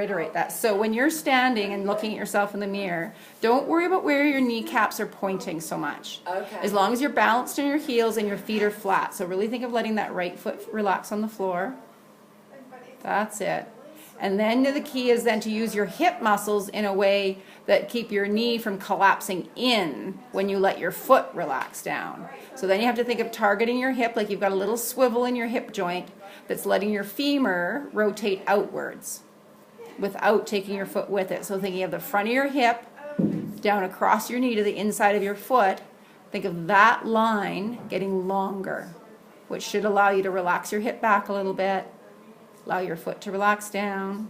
reiterate that. So when you're standing and looking at yourself in the mirror, don't worry about where your kneecaps are pointing so much. Okay. As long as you're balanced on your heels and your feet are flat. So really think of letting that right foot relax on the floor. That's it. And then the key is then to use your hip muscles in a way that keep your knee from collapsing in when you let your foot relax down. So then you have to think of targeting your hip like you've got a little swivel in your hip joint that's letting your femur rotate outwards without taking your foot with it. So thinking of the front of your hip down across your knee to the inside of your foot, think of that line getting longer, which should allow you to relax your hip back a little bit. Allow your foot to relax down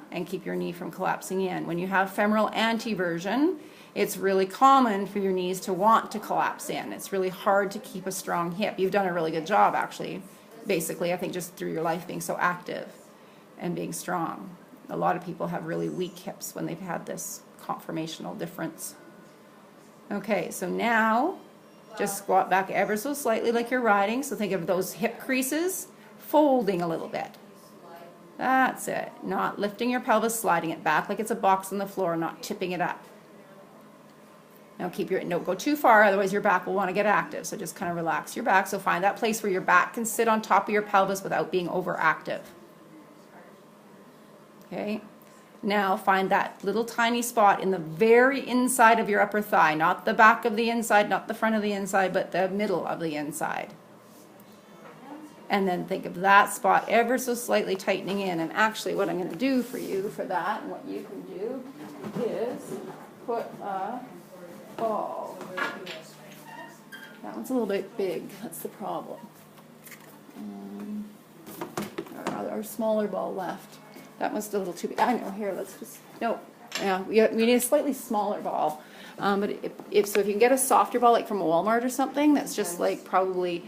and keep your knee from collapsing in. When you have femoral anteversion, it's really common for your knees to want to collapse in. It's really hard to keep a strong hip. You've done a really good job, actually, basically, I think just through your life being so active and being strong. A lot of people have really weak hips when they've had this conformational difference. Okay, so now just squat back ever so slightly like you're riding. So think of those hip creases folding a little bit. That's it. Not lifting your pelvis, sliding it back like it's a box on the floor, not tipping it up. Now don't go too far, otherwise your back will want to get active. So just kind of relax your back. So find that place where your back can sit on top of your pelvis without being overactive. Okay. Now find that little tiny spot in the very inside of your upper thigh, not the back of the inside, not the front of the inside, but the middle of the inside. And then think of that spot ever so slightly tightening in. And actually what I'm going to do for you for that, and what you can do, is put a ball. That one's a little bit big. That's the problem. Our smaller ball left. That one's a little too big. I know. Here, let's just... No. Yeah, we need a slightly smaller ball. But if you can get a softer ball, like from Walmart or something, that's just like probably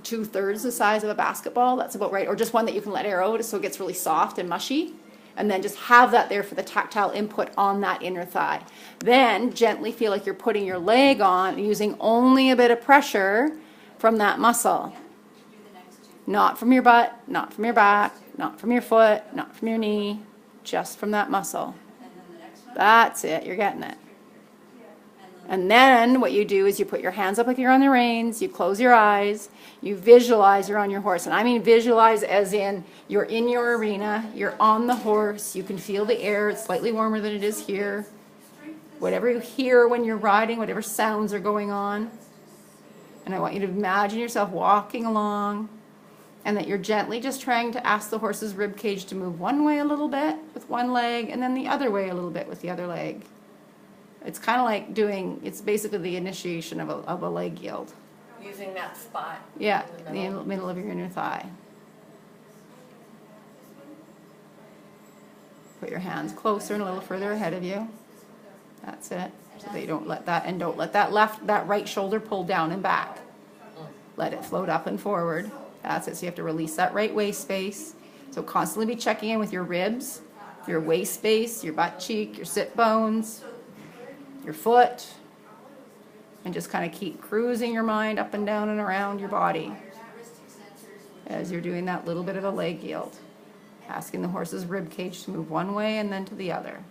2/3 the size of a basketball, that's about right. Or just one that you can let air out so it gets really soft and mushy. And then just have that there for the tactile input on that inner thigh. Then gently feel like you're putting your leg on using only a bit of pressure from that muscle. Not from your butt, not from your back, not from your foot, not from your knee, just from that muscle. That's it, you're getting it. And then what you do is you put your hands up like you're on the reins, you close your eyes, you visualize you're on your horse. And I mean visualize as in you're in your arena, you're on the horse, you can feel the air, it's slightly warmer than it is here. Whatever you hear when you're riding, whatever sounds are going on. And I want you to imagine yourself walking along and that you're gently just trying to ask the horse's rib cage to move one way a little bit with one leg and then the other way a little bit with the other leg. It's kind of like it's basically the initiation of a leg yield. Using that spot. Yeah, in the middle of your inner thigh. Put your hands closer and a little further ahead of you. That's it. So that you don't let that right shoulder pull down and back. Let it float up and forward. That's it. So you have to release that right waist space. So constantly be checking in with your ribs, your waist space, your butt cheek, your sit bones, your foot, and just kind of keep cruising your mind up and down and around your body as you're doing that little bit of a leg yield, asking the horse's rib cage to move one way and then to the other.